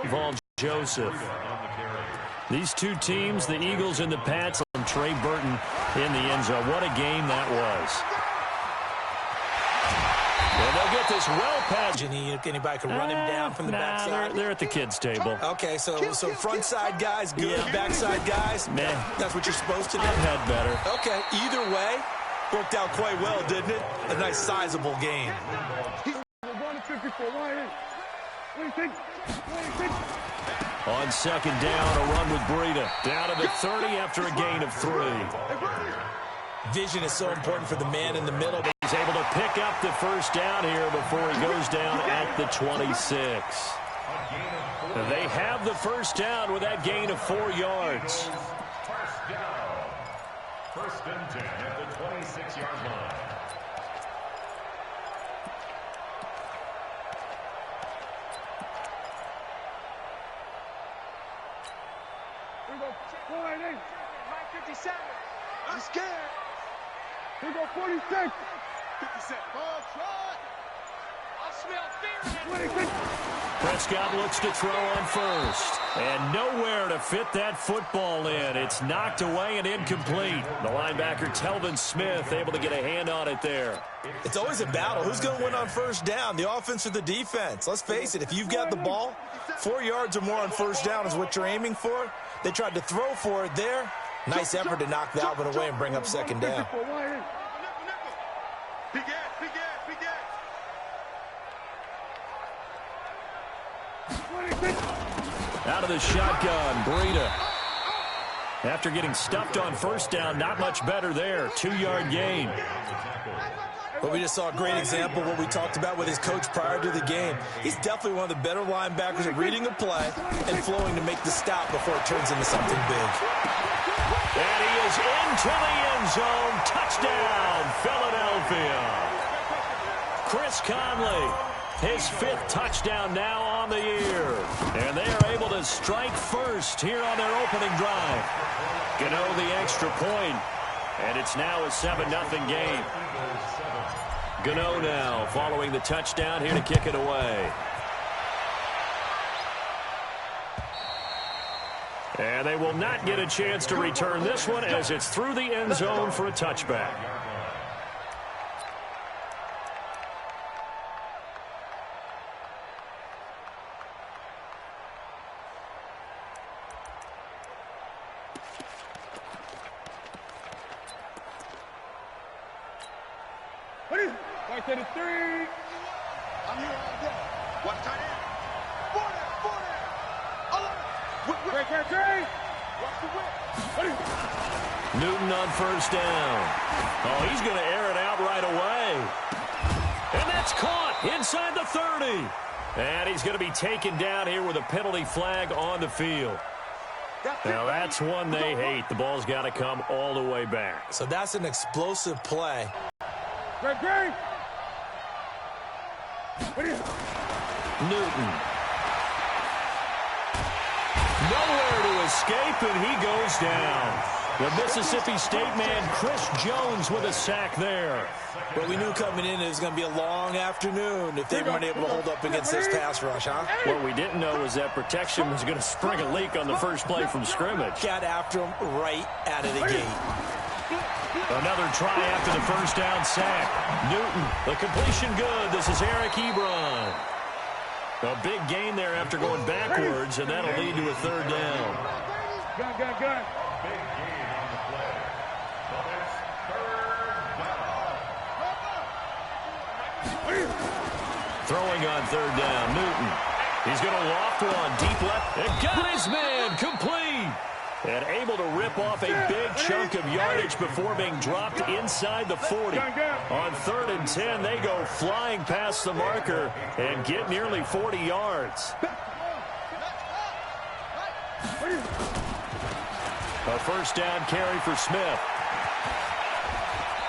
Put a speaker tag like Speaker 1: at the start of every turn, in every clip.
Speaker 1: Paul Joseph. These two teams, the Eagles and the Pats, and Trey Burton in the end zone. What a game that was. And they'll get this well past.
Speaker 2: Anybody can run him down from the backside?
Speaker 1: They're at the kids' table.
Speaker 2: Okay, so front side guys, good. Yeah. Backside guys,
Speaker 1: man.
Speaker 2: That's what you're supposed to do?
Speaker 1: I've had better.
Speaker 2: Okay, either way, worked out quite well, didn't it? A nice, sizable game.
Speaker 1: On second down, a run with Breida. Down to the 30 after a gain of 3.
Speaker 2: Vision is so important for the man in the middle.
Speaker 1: He's able to pick up the first down here before he goes down at the 26. They have the first down with that gain of 4 yards.
Speaker 3: First and 10 at the 26-yard line.
Speaker 4: We go 57. I'm scared. We go 46. 57. Ball try. I smell fear. 26.
Speaker 1: Prescott looks to throw on first. And nowhere to fit that football in. It's knocked away and incomplete. The linebacker, Telvin Smith, able to get a hand on it there.
Speaker 2: It's always a battle. Who's going to win on first down, the offense or the defense? Let's face it, if you've got the ball, 4 yards or more on first down is what you're aiming for. They tried to throw for it there. Nice effort to knock that one away and bring up second down.
Speaker 1: Out of the shotgun, Breida. After getting stuffed on first down, not much better there. 2-yard gain.
Speaker 2: But we just saw a great example of what we talked about with his coach prior to the game. He's definitely one of the better linebackers at reading a play and flowing to make the stop before it turns into something big.
Speaker 1: And he is into the end zone. Touchdown, Philadelphia. Chris Conley, his 5th touchdown now on the year. And they are able to strike first here on their opening drive. Gano the extra point, and it's now a 7-0 game. Gano now following the touchdown here to kick it away. And they will not get a chance to return this one as it's through the end zone for a touchback.
Speaker 4: Right to the 3. I'm here all day. Watch tight end. 4 there. 11. Watch the whip.
Speaker 1: Newton on first down. Oh, he's going to air it out right away. And that's caught inside the 30. And he's going to be taken down here with a penalty flag on the field. Now, that's one they hate. The ball's got to come all the way back.
Speaker 2: So that's an explosive play.
Speaker 1: Newton. Nowhere to escape, and he goes down. The Mississippi State man, Chris Jones, with a sack there.
Speaker 2: Well, we knew coming in it was going to be a long afternoon if they weren't able to hold up against this pass rush, huh?
Speaker 1: What we didn't know was that protection was going to spring a leak on the first play from scrimmage.
Speaker 2: Got after him right out of the gate.
Speaker 1: Another try after the first down sack. Newton, the completion good. This is Eric Ebron. A big gain there after going backwards, and that'll lead to a 3rd down.
Speaker 4: Gun.
Speaker 3: Big gain on the play. So that's 3rd down.
Speaker 1: Throwing on 3rd down, Newton. He's going to loft one deep left. And got his man complete. And able to rip off a big chunk of yardage before being dropped inside the 40. On 3rd and 10, they go flying past the marker and get nearly 40 yards. A first down carry for Smith.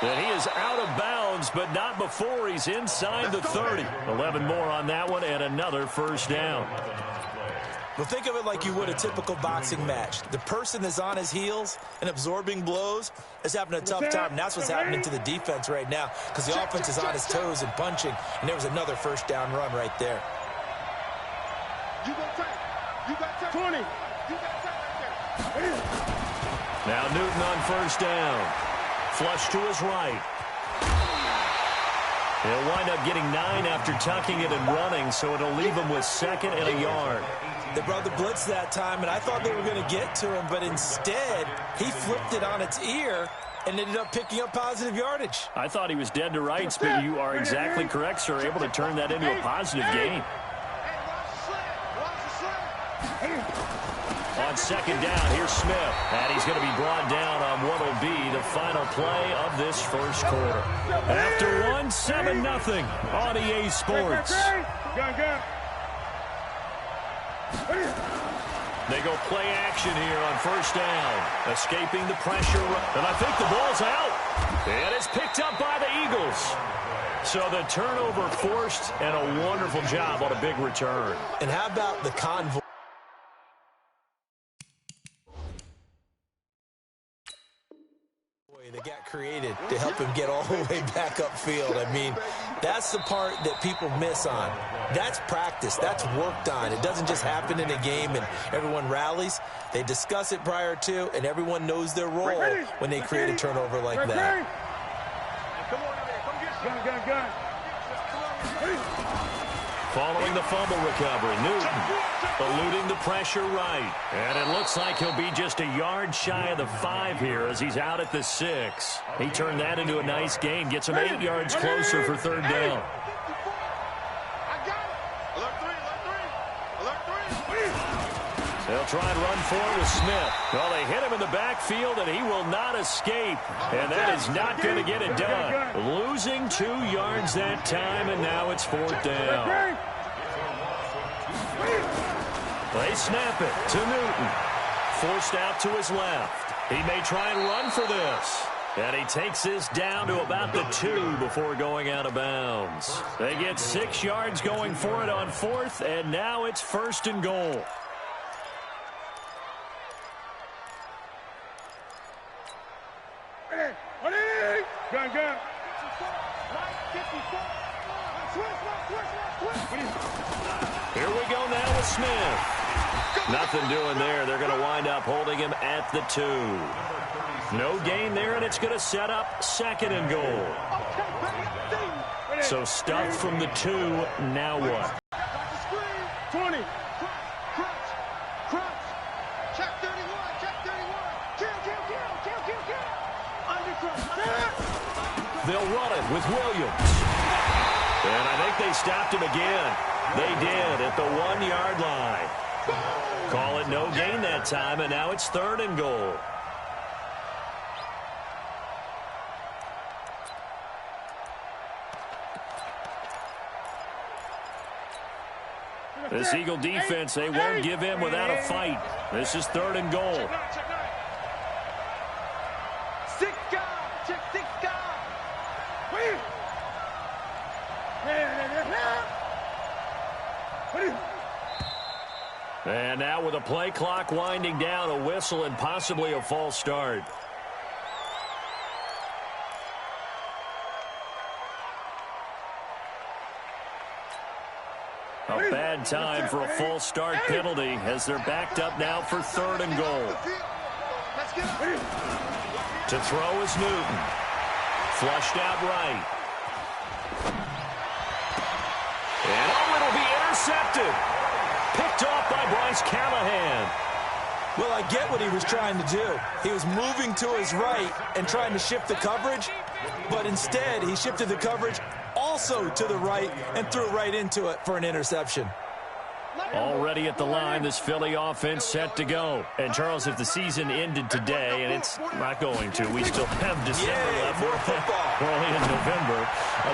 Speaker 1: And he is out of bounds, but not before he's inside the 30. 11 more on that one and another first down.
Speaker 2: Well, think of it like you would a typical boxing match. The person that's on his heels and absorbing blows is having a tough time, and that's what's happening to the defense right now because the offense is on his toes and punching, and there was another first down run right there.
Speaker 4: You go tight. You got tight. 20. You got tight right there.
Speaker 1: Now Newton on first down. Flush to his right. He'll wind up getting 9 after tucking it and running, so it'll leave him with 2nd and a yard.
Speaker 2: They brought the blitz that time, and I thought they were going to get to him, but instead, he flipped it on its ear and ended up picking up positive yardage.
Speaker 1: I thought he was dead to rights, but you are exactly correct, sir. Able to turn that into a positive gain. On 2nd down, here's Smith. And he's going to be brought down on what will be the final play of this first quarter. After 1-7-0 on EA Sports. They go play action here on first down. Escaping the pressure. And I think the ball's out. And it's picked up by the Eagles. So the turnover forced, and a wonderful job on a big return.
Speaker 2: And how about the convoy? That got created to help him get all the way back upfield. I mean, that's the part that people miss on. That's practice. That's worked on. It doesn't just happen in a game and everyone rallies. They discuss it prior to, and everyone knows their role when they create a turnover like that.
Speaker 4: Come on in there. Come get some. Gun.
Speaker 1: Following the fumble recovery, Newton eluding the pressure right. And it looks like he'll be just a yard shy of the 5 here as he's out at the 6. He turned that into a nice gain, gets him 8 yards closer for 3rd down.
Speaker 4: I got it. Alert 3.
Speaker 1: They'll try and run forward with Smith. Well, they hit him in the backfield, and he will not escape. And that is not going to get it done. Losing 2 yards that time, and now it's 4th down. They snap it to Newton. Forced out to his left. He may try and run for this. And he takes this down to about the 2 before going out of bounds. They get 6 yards going for it on 4th, and now it's 1st and goal.
Speaker 4: Gun.
Speaker 1: Here we go now with Smith. Nothing doing there. They're going to wind up holding him at the 2. No gain there, and it's going to set up 2nd and goal. So stuffed from the 2. Now what?
Speaker 4: 20. Crunch. Check 31. Kill. Under crunch.
Speaker 1: They'll run it with Williams. And I think they stopped him again. They did at the 1-yard line. Call it no gain that time, and now it's 3rd and goal. This Eagle defense, they won't give in without a fight. This is 3rd and goal. And now with a play clock winding down, a whistle and possibly a false start. A bad time for a false start penalty as they're backed up now for 3rd and goal. To throw is Newton. Flushed out right. And it'll be intercepted. Picked off by Bryce Callahan.
Speaker 2: Well, I get what he was trying to do. He was moving to his right and trying to shift the coverage, but instead he shifted the coverage also to the right and threw right into it for an interception.
Speaker 1: Already at the line, this Philly offense set to go. And, Charles, if the season ended today, and it's not going to, we still have December left.
Speaker 2: More football.
Speaker 1: We're only in November.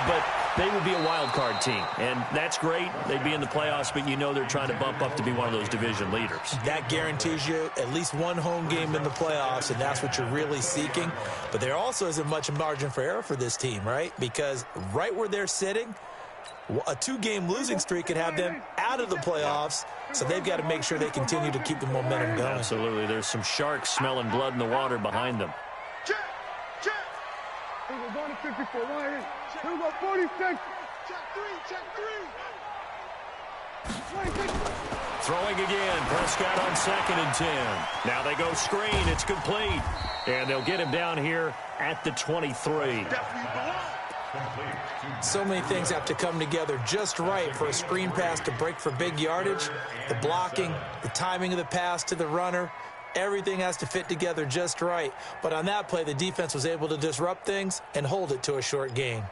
Speaker 1: But they would be a wild card team, and that's great. They'd be in the playoffs, but you know they're trying to bump up to be one of those division leaders.
Speaker 2: That guarantees you at least one home game in the playoffs, and that's what you're really seeking. But there also isn't much margin for error for this team, right? Because right where they're sitting, a 2-game losing streak could have them out of the playoffs, so they've got to make sure they continue to keep the momentum going.
Speaker 1: Absolutely. There's some sharks smelling blood in the water behind them.
Speaker 4: Check. Here we go, going to 54. Here we go, 46. Check 3.
Speaker 1: Throwing again. Prescott on 2nd and 10. Now they go screen. It's complete. And they'll get him down here at the 23.
Speaker 2: So many things have to come together just right for a screen pass to break for big yardage. The blocking, the timing of the pass to the runner, everything has to fit together just right. But on that play, the defense was able to disrupt things and hold it to a short gain.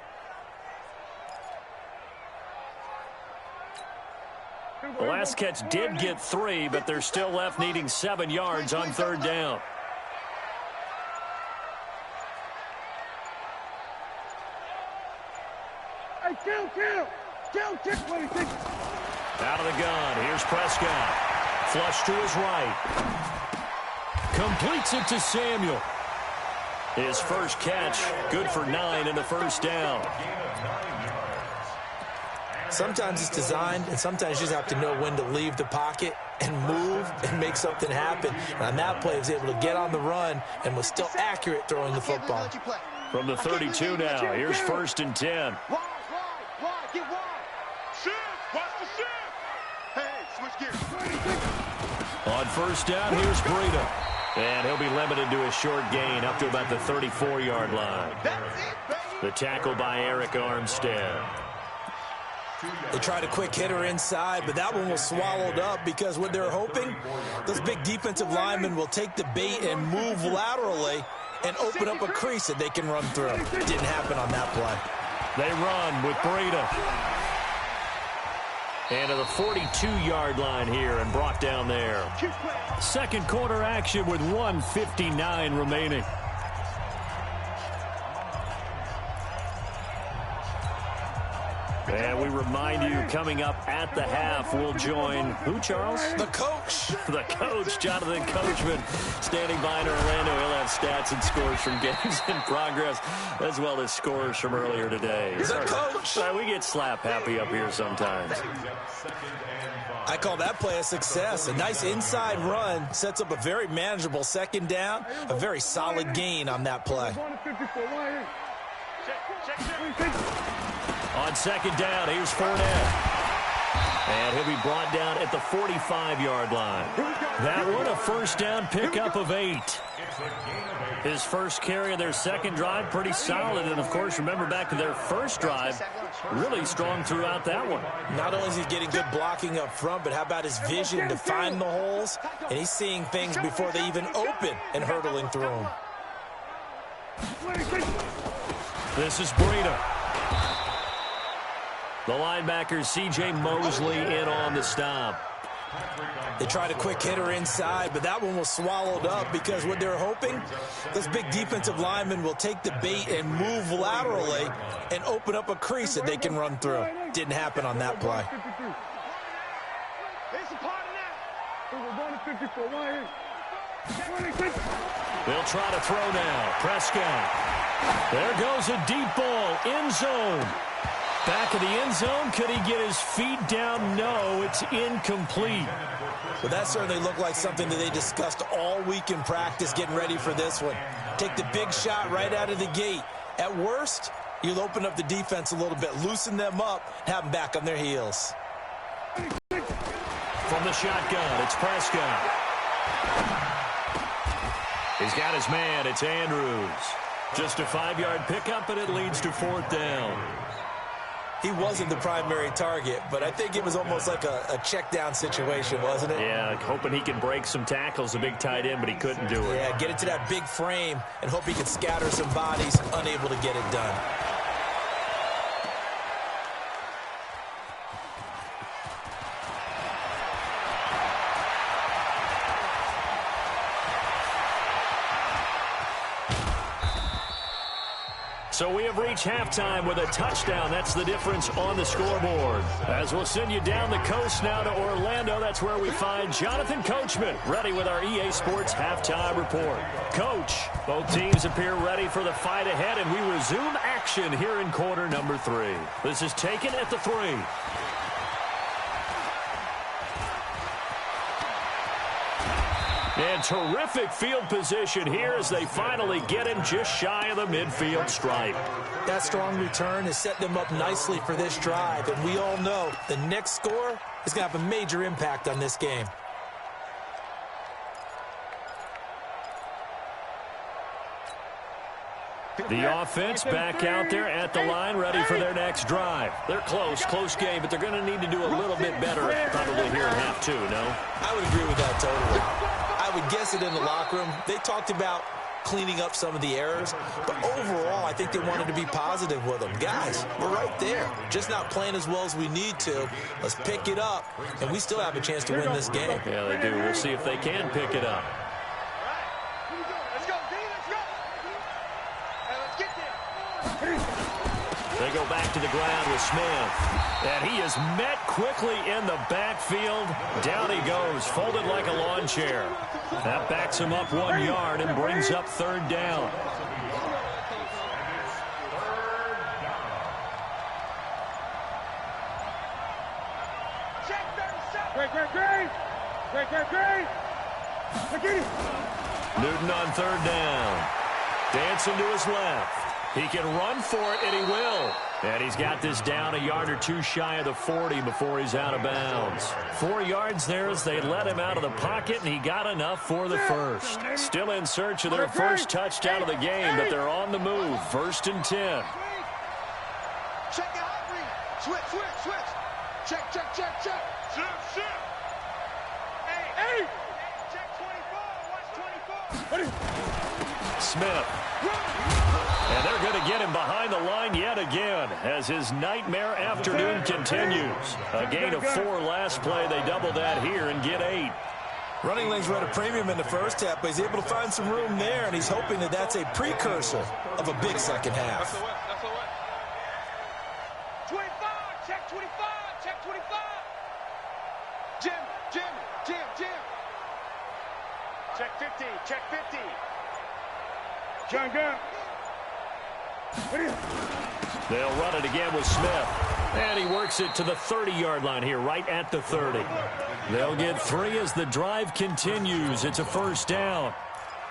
Speaker 1: The last catch did get 3, but they're still left needing 7 yards on 3rd down. Out of the gun. Here's Prescott. Flush to his right. Completes it to Samuel. His first catch, good for 9 and a first down.
Speaker 2: Sometimes it's designed, and sometimes you just have to know when to leave the pocket and move and make something happen. And on that play, he was able to get on the run and was still accurate throwing the football.
Speaker 1: From the 32 now, here's 1st and 10. On 1st down, here's Breida. And he'll be limited to a short gain up to about the 34-yard line. The tackle by Eric Armstead.
Speaker 2: They tried a quick hitter inside, but that one was swallowed up because what they're hoping, those big defensive linemen will take the bait and move laterally and open up a crease that they can run through. It didn't happen on that play.
Speaker 1: They run with Breida. And to the 42-yard line here and brought down there. Second quarter action with 1:59 remaining. And we remind you, coming up at the half, we'll join who, Charles?
Speaker 2: The coach.
Speaker 1: The coach, Jonathan Coachman, standing by in Orlando. He'll have stats and scores from games in progress, as well as scores from earlier today.
Speaker 2: The coach.
Speaker 1: We get slap happy up here sometimes.
Speaker 2: I call that play a success. A nice inside run sets up a very manageable 2nd down, a very solid gain on that play.
Speaker 1: On 2nd down, here's Fournette. And he'll be brought down at the 45-yard line. That one, a first down pickup of 8. His first carry of their second drive, pretty solid. And, of course, remember back to their first drive, really strong throughout that one.
Speaker 2: Not only is he getting good blocking up front, but how about his vision to find the holes? And he's seeing things before they even open and hurtling through them.
Speaker 1: This is Breida. The linebacker, C.J. Mosley, in on the stop.
Speaker 2: They tried a quick hitter inside, but that one was swallowed up because what they're hoping, those big defensive linemen will take the bait and move laterally and open up a crease that they can run through. Didn't happen on that play.
Speaker 1: They'll try to throw now. Prescott. There goes a deep ball. End zone. Back of the end zone. Could he get his feet down? No, it's incomplete.
Speaker 2: Well, that certainly looked like something that they discussed all week in practice getting ready for this one. Take the big shot right out of the gate. At worst, you'll open up the defense a little bit, loosen them up, and have them back on their heels.
Speaker 1: From the shotgun, it's Prescott. He's got his man. It's Andrews. Just a 5-yard pickup, and it leads to 4th down.
Speaker 2: He wasn't the primary target, but I think it was almost like a check down situation, wasn't it?
Speaker 1: Yeah, hoping he can break some tackles, a big tight end, but he couldn't do it.
Speaker 2: Yeah, get into that big frame and hope he can scatter some bodies, unable to get it done.
Speaker 1: So we have reached halftime with a touchdown. That's the difference on the scoreboard. As we'll send you down the coast now to Orlando, that's where we find Jonathan Coachman, ready with our EA Sports halftime report. Coach, both teams appear ready for the fight ahead, and we resume action here in quarter number 3. This is taken at the 3. And terrific field position here as they finally get him just shy of the midfield stripe.
Speaker 2: That strong return has set them up nicely for this drive, and we all know the next score is going to have a major impact on this game.
Speaker 1: The offense back out there at the line, ready for their next drive. They're close game, but they're going to need to do a little bit better probably here in half two, no?
Speaker 2: I would agree with that totally. I would guess it in the locker room. They talked about cleaning up some of the errors, but overall, I think they wanted to be positive with them. Guys, we're right there. Just not playing as well as we need to. Let's pick it up, and we still have a chance to win this game.
Speaker 1: Yeah, they do. We'll see if they can pick it up. They go back to the ground with Smith. And he is met quickly in the backfield. Down he goes, folded like a lawn chair. That backs him up 1 yard and brings up third down. Newton on third down. Dancing to his left. He can run for it, and he will. And he's got this down a yard or two shy of the 40 before he's out of bounds. 4 yards there as they let him out of the pocket, and he got enough for the first. Still in search of their first touchdown of the game, but they're on the move. 1st and 10.
Speaker 4: Check it out, switch. Check. Shift. Hey. Check 24. Watch 24.
Speaker 1: Smith. And they're going to get him behind the line yet again as his nightmare afternoon continues. A gain of 4 last play. They double that here and get 8.
Speaker 2: Running lanes were at a premium in the first half, but he's able to find some room there, and he's hoping that that's a precursor of a big second half.
Speaker 4: 25, check 25. Jim. Check 50. John Gunn.
Speaker 1: They'll run it again with Smith. And he works it to the 30-yard line here, right at the 30. They'll get 3 as the drive continues. It's a first down.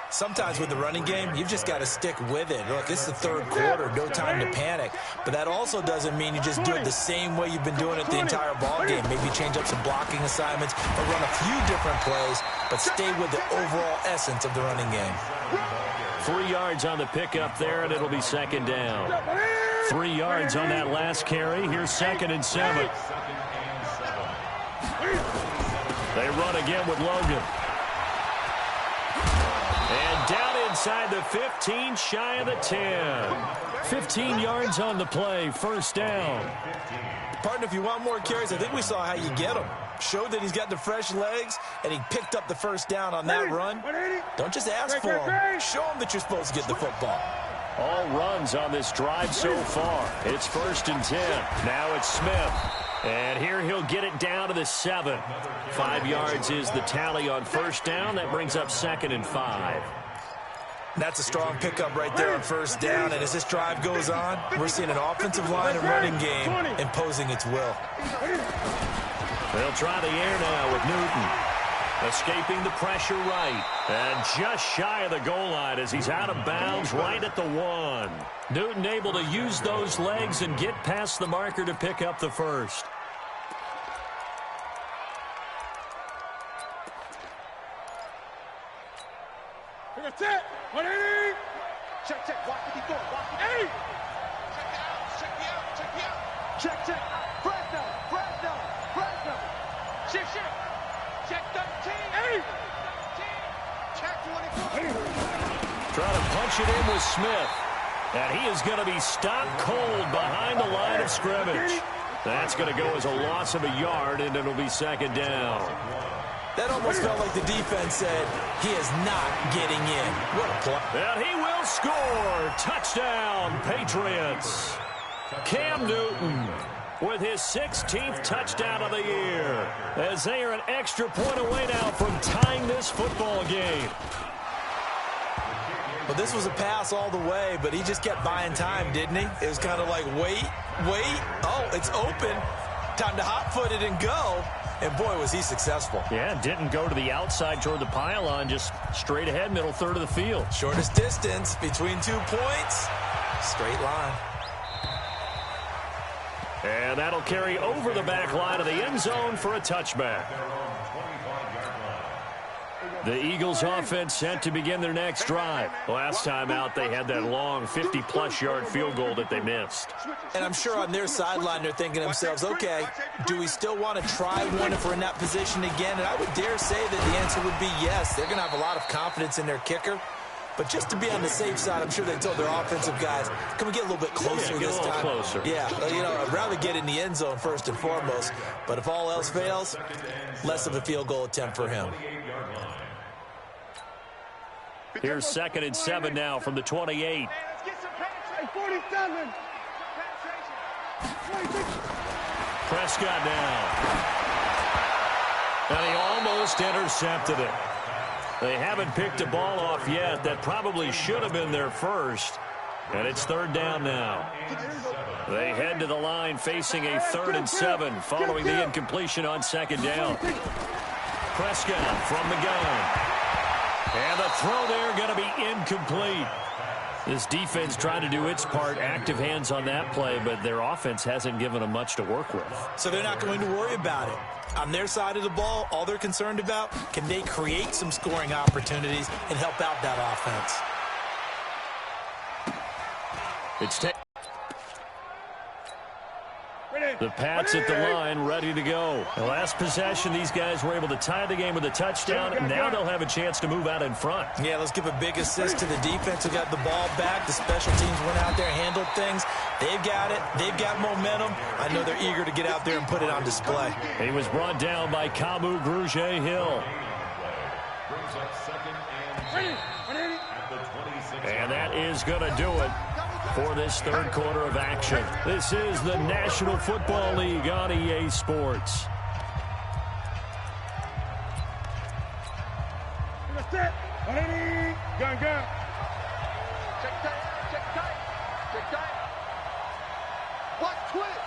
Speaker 2: Sometimes with the running game, you've just got to stick with it. Look, it's the third quarter, no time to panic. But that also doesn't mean you just do it the same way you've been doing it the entire ball game. Maybe change up some blocking assignments or run a few different plays, but stay with the overall essence of the running game.
Speaker 1: 3 yards on the pickup there, and it'll be second down. 3 yards on that last carry. Here's 2nd and 7. They run again with Logan. And down inside the 15, shy of the 10. 15 yards on the play, first down.
Speaker 2: Partner, if you want more carries, I think we saw how you get them. Showed that he's got the fresh legs, and he picked up the first down on that run. Don't just ask for him. Show him that you're supposed to get the football.
Speaker 1: All runs on this drive so far. It's 1st and 10. Now it's Smith. And here he'll get it down to the 7. 5 yards is the tally on first down. That brings up 2nd and 5.
Speaker 2: That's a strong pickup right there on first down. And as this drive goes on, we're seeing an offensive line and running game imposing its will.
Speaker 1: They'll try the air now with Newton. Escaping the pressure right. And just shy of the goal line as he's out of bounds right at the 1. Newton able to use those legs and get past the marker to pick up the first.
Speaker 4: That's it. 180. Check. Walk 54. Walk 54. Check me out. Check. Fresno. Shift. Check 13. 13. Check 24.
Speaker 1: Trying to punch it in with Smith. And he is going to be stopped cold behind the line of scrimmage. That's going to go as a loss of a yard, and it'll be second down.
Speaker 2: That almost felt like the defense said, he is not getting in. What a play.
Speaker 1: And he will score. Touchdown, Patriots. Cam Newton with his 16th touchdown of the year, as they are an extra point away now from tying this football game.
Speaker 2: Well, this was a pass all the way, but he just kept buying time, didn't he? It was kind of like, wait. Oh, it's open. Time to hot-foot it and go. And boy, was he successful.
Speaker 1: Yeah, didn't go to the outside toward the pylon, just straight ahead, middle third of the field.
Speaker 2: Shortest distance between 2 points. Straight line.
Speaker 1: And that'll carry over the back line of the end zone for a touchback. The Eagles offense set to begin their next drive. Last time out, they had that long 50-plus yard field goal that they missed.
Speaker 2: And I'm sure on their sideline, they're thinking to themselves, okay, do we still want to try one if we're in that position again? And I would dare say that the answer would be yes. They're going to have a lot of confidence in their kicker. But just to be on the safe side, I'm sure they told their offensive guys, can we get a little bit closer this time?
Speaker 1: Closer.
Speaker 2: Yeah, I'd rather get in the end zone first and foremost. But if all else fails, less of a field goal attempt for him.
Speaker 1: Here's 2nd and 7 now from the 28.
Speaker 4: 47.
Speaker 1: Prescott now. And he almost intercepted it. They haven't picked a ball off yet. That probably should have been their first. And it's 3rd down now. They head to the line facing a 3rd and 7 following the incompletion on 2nd down. Prescott from the gun. And the throw there going to be incomplete. This defense trying to do its part, active hands on that play, but their offense hasn't given them much to work with.
Speaker 2: So they're not going to worry about it. On their side of the ball, all they're concerned about, can they create some scoring opportunities and help out that offense?
Speaker 1: It's the Pats at the line, ready to go. The last possession, these guys were able to tie the game with a touchdown. Now they'll have a chance to move out in front.
Speaker 2: Yeah, let's give a big assist to the defense who got the ball back. The special teams went out there, handled things. They've got it. They've got momentum. I know they're eager to get out there and put it on display.
Speaker 1: He was brought down by Kamu Grugier-Hill. And that is going to do it for this 3rd quarter of action. This is the National Football League on EA Sports.
Speaker 4: Gun. Check tight. Watch twist.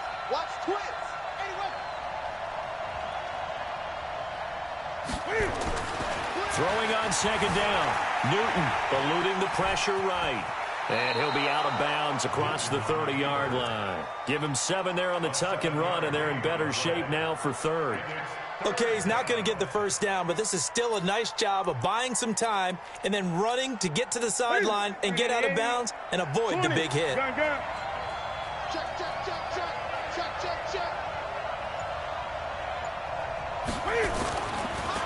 Speaker 1: Throwing on 2nd down. Newton eluding the pressure right. And he'll be out of bounds across the 30-yard line. Give him 7 there on the tuck and run, and they're in better shape now for 3rd.
Speaker 2: Okay, he's not going to get the first down, but this is still a nice job of buying some time and then running to get to the sideline and get out of bounds and avoid the big hit.
Speaker 4: Check.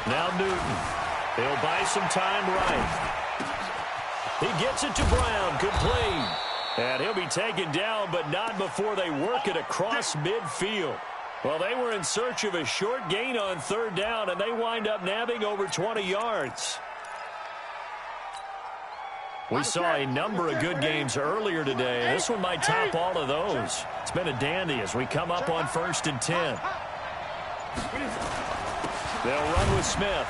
Speaker 1: Now Newton. He'll buy some time right. He gets it to Brown, complete. And he'll be taken down, but not before they work it across midfield. Well, they were in search of a short gain on 3rd down, and they wind up nabbing over 20 yards. We saw a number of good games earlier today. This one might top all of those. It's been a dandy as we come up on 1st and 10. They'll run with Smith.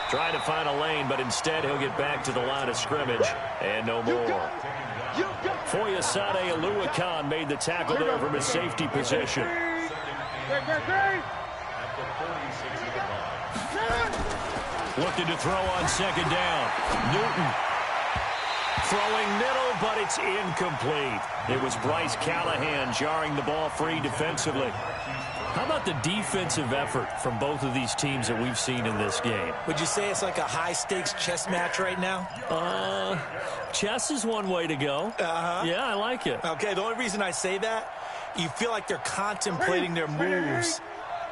Speaker 1: Trying to find a lane, but instead he'll get back to the line of scrimmage and no more. Foyesade Oluwakan made the tackle there from his safety position. Looking to throw on 2nd down. Newton throwing middle, but it's incomplete. It was Bryce Callahan jarring the ball free defensively. How about the defensive effort from both of these teams that we've seen in this game?
Speaker 2: Would you say it's like a high-stakes chess match right now?
Speaker 1: Chess is one way to go. Yeah, I like it.
Speaker 2: Okay, the only reason I say that, you feel like they're contemplating their moves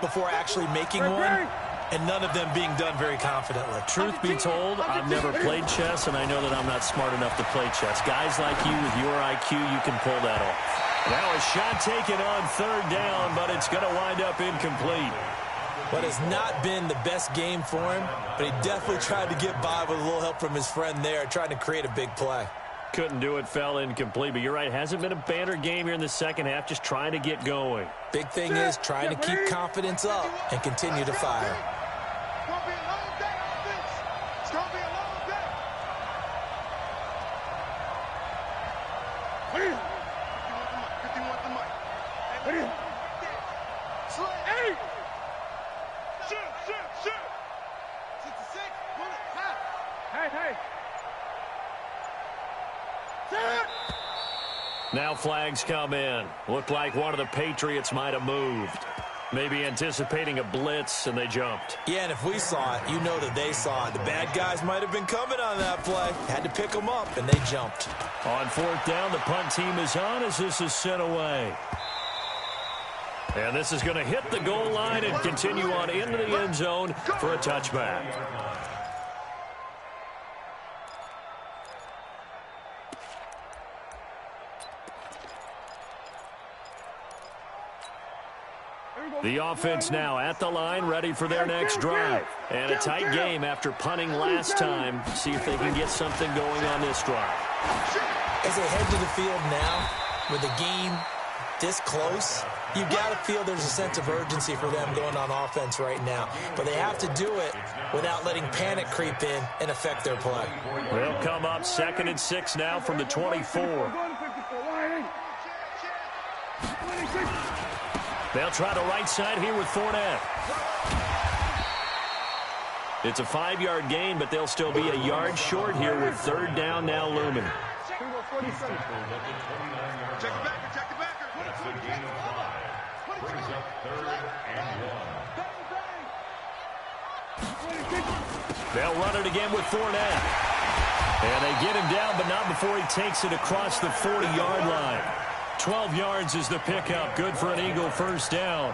Speaker 2: before actually making one, and none of them being done very confidently.
Speaker 1: Truth be told, I've never played chess, and I know that I'm not smart enough to play chess. Guys like you with your IQ, you can pull that off. Now a shot taken on 3rd down, but it's going to wind up incomplete.
Speaker 2: But it's not been the best game for him, but he definitely tried to get by with a little help from his friend there, trying to create a big play.
Speaker 1: Couldn't do it, fell incomplete, but you're right, hasn't been a banner game here in the 2nd half, just trying to get going.
Speaker 2: Big thing is trying to keep confidence up and continue to fire.
Speaker 4: It's going to be a long day, offense. It's going to be a long day. What do you want the mic? Slay.
Speaker 1: Now flags come in. Looked like one of the Patriots might have moved. Maybe anticipating a blitz, and they jumped.
Speaker 2: Yeah, and if we saw it, you know that they saw it. The bad guys might have been coming on that play. Had to pick them up, and they jumped.
Speaker 1: On 4th down, the punt team is on as this is sent away. And this is going to hit the goal line and continue on into the end zone for a touchback. The offense now at the line, ready for their next drive. And a tight game after punting last time. See if they can get something going on this drive.
Speaker 2: As they head to the field now, with the game this close, you got to feel there's a sense of urgency for them going on offense right now. But they have to do it without letting panic creep in and affect their play.
Speaker 1: They'll come up 2nd and 6 now from the 24. They'll try the right side here with Fournette. It's a 5-yard gain, but they'll still be a yard short here with 3rd down now looming.
Speaker 3: Check the backer, check the backer. That's a gain of 5. Brings up 3rd and 1.
Speaker 1: They'll run it again with Fournette. And they get him down, but not before he takes it across the 40-yard line. 12 yards is the pickup. Good for an Eagle 1st down.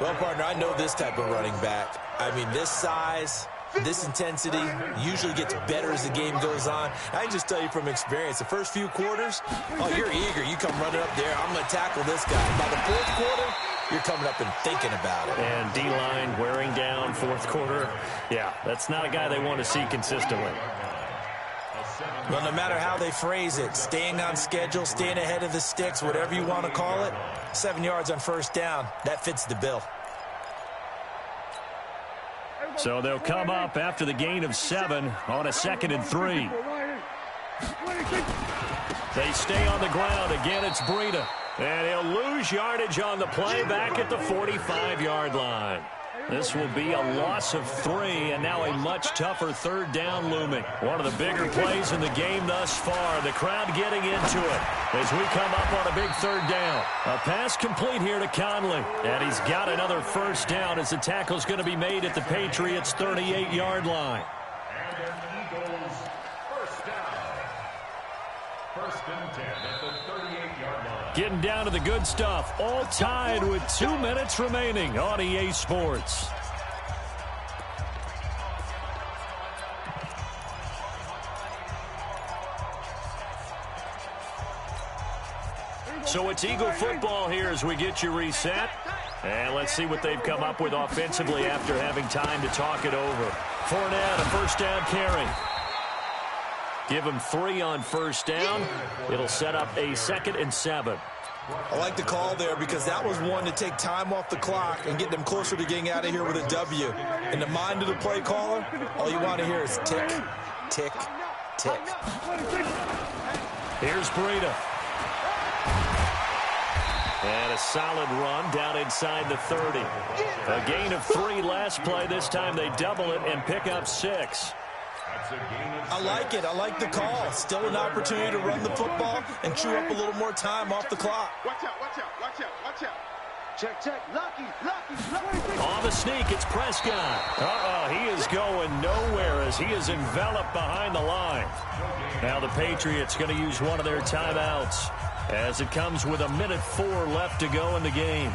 Speaker 2: Well, partner, I know this type of running back. I mean, this size, this intensity usually gets better as the game goes on. I can just tell you from experience, the first few quarters, oh, you're eager. You come running up there, I'm going to tackle this guy. By the 4th quarter, you're coming up and thinking about it.
Speaker 1: And D-line wearing down 4th quarter. Yeah, that's not a guy they want to see consistently.
Speaker 2: Well, no matter how they phrase it, staying on schedule, staying ahead of the sticks, whatever you want to call it, 7 yards on 1st down, that fits the bill.
Speaker 1: So they'll come up after the gain of 7 on a 2nd and 3. They stay on the ground. Again, it's Breida. And he'll lose yardage on the play back at the 45-yard line. This will be a loss of 3, and now a much tougher 3rd down looming. One of the bigger plays in the game thus far. The crowd getting into it as we come up on a big 3rd down. A pass complete here to Conley, and he's got another 1st down as the tackle's going to be made at the Patriots' 38-yard line.
Speaker 3: And an Eagles 1st down. 1st and 10 at the 38-yard line.
Speaker 1: Getting down to the good stuff. All tied with 2 minutes remaining on EA Sports. So it's Eagle football here as we get you reset. And let's see what they've come up with offensively after having time to talk it over. Fournette, a 1st down carry. Give him 3 on 1st down. It'll set up a 2nd and 7.
Speaker 2: I like the call there because that was one to take time off the clock and get them closer to getting out of here with a W. In the mind of the play caller, all you want to hear is tick, tick, tick.
Speaker 1: Here's Breida. And a solid run down inside the 30. A gain of 3 last play. This time they double it and pick up 6.
Speaker 2: I like it. I like the call. Still an opportunity to run the football and chew up a little more time off the clock.
Speaker 4: Watch out, watch out, watch out, watch out. Check, check. Lucky.
Speaker 1: On the sneak, it's Prescott. He is going nowhere as he is enveloped behind the line. Now the Patriots going to use one of their timeouts as it comes with 1:04 left to go in the game.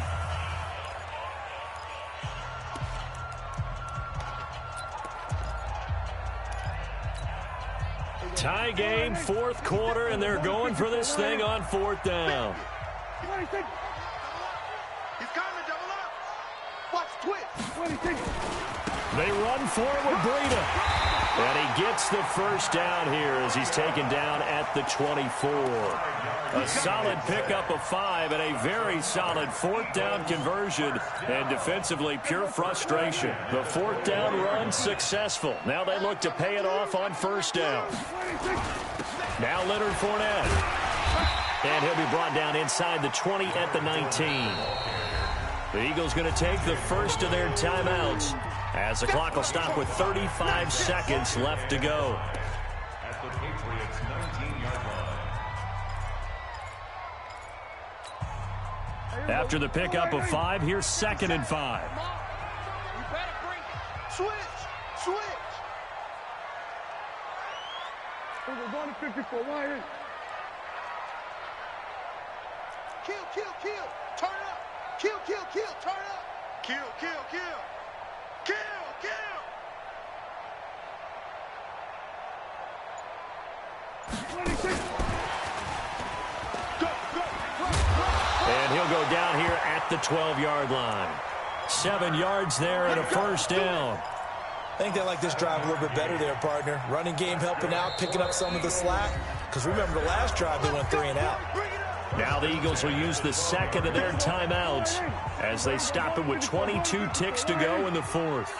Speaker 1: Tie game, 4th quarter, and they're going for this thing on 4th down.
Speaker 4: He's coming, double up. Watch twist.
Speaker 1: They run for it with Breida. And he gets the 1st down here as he's taken down at the 24. A solid pickup of 5 and a very solid 4th down conversion. And defensively, pure frustration. The 4th down run successful. Now they look to pay it off on 1st down. Now Leonard Fournette. And he'll be brought down inside the 20 at the 19. The Eagles going to take the first of their timeouts as the clock will stop with 35 seconds left to go.
Speaker 3: At the Patriots' 19-yard line.
Speaker 1: After the pickup of 5, here's 2nd and 5.
Speaker 4: You better bring it. Switch. We're going to 54. Why is? Kill. Turn up. Kill. Turn up. Kill.
Speaker 1: And he'll go down here at the 12-yard line. 7 yards there and a first down.
Speaker 2: I think they like this drive a little bit better there, partner. Running game helping out, picking up some of the slack. Because remember the last drive, they went 3 and out.
Speaker 1: Now the Eagles will use the 2nd of their timeouts as they stop it with 22 ticks to go in the 4th.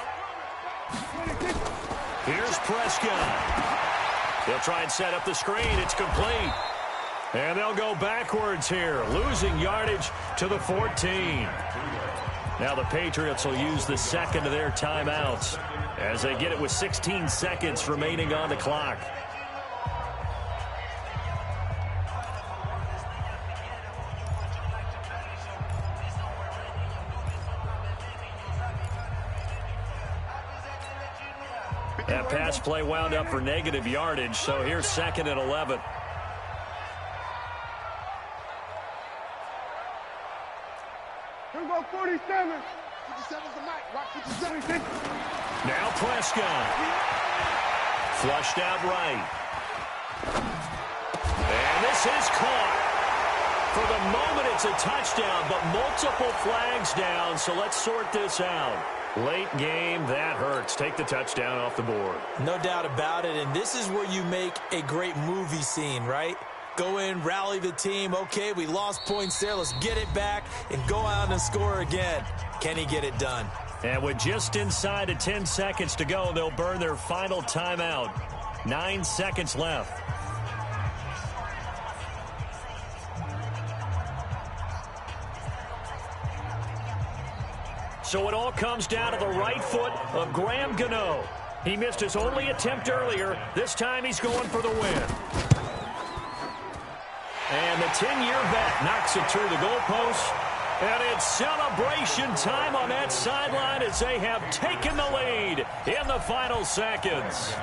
Speaker 1: Here's Prescott. He'll try and set up the screen. It's complete. And they'll go backwards here, losing yardage to the 14. Now the Patriots will use the 2nd of their timeouts as they get it with 16 seconds remaining on the clock. That pass play wound up for negative yardage, so here's 2nd and 11.
Speaker 4: Here we go, 47. 57's the mic. Rock 57.
Speaker 1: Now Prescott. Flushed out right. And this is caught. For the moment, it's a touchdown, but multiple flags down, so let's sort this out. Late game, that hurts. Take the touchdown off the board.
Speaker 2: No doubt about it, and this is where you make a great movie scene, right? Go in, rally the team. Okay, we lost points there. Let's get it back and go out and score again. Can he get it done?
Speaker 1: And with just inside of 10 seconds to go, they'll burn their final timeout. 9 seconds left. So it all comes down to the right foot of Graham Gano. He missed his only attempt earlier. This time he's going for the win. And the 10-year vet knocks it through the goalpost. And it's celebration time on that sideline as they have taken the lead in the final seconds.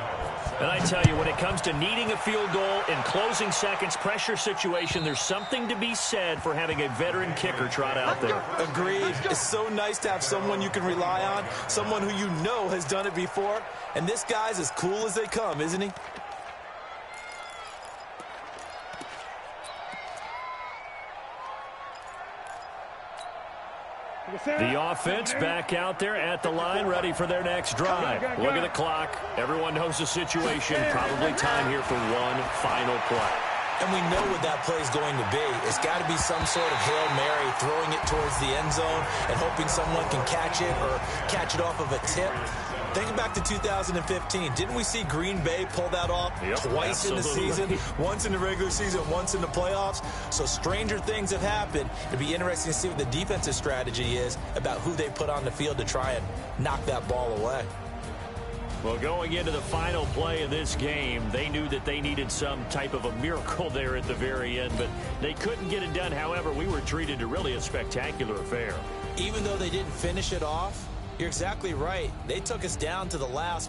Speaker 1: And I tell you, when it comes to needing a field goal in closing seconds, pressure situation, there's something to be said for having a veteran kicker trot out there.
Speaker 2: Agreed. It's so nice to have someone you can rely on, someone who you know has done it before. And this guy's as cool as they come, isn't he?
Speaker 1: The offense back out there at the line, ready for their next drive. Look at the clock. Everyone knows the situation. Probably time here for one final play.
Speaker 2: And we know what that play is going to be. It's got to be some sort of Hail Mary, throwing it towards the end zone and hoping someone can catch it or catch it off of a tip. Think back to 2015. Didn't we see Green Bay pull that off twice in the season? Once in the regular season, once in the playoffs. So stranger things have happened. It'd be interesting to see what the defensive strategy is about who they put on the field to try and knock that ball away.
Speaker 1: Well, going into the final play of this game, they knew that they needed some type of a miracle there at the very end, but they couldn't get it done. However, we were treated to really a spectacular affair.
Speaker 2: Even though they didn't finish it off, you're exactly right. They took us down to the last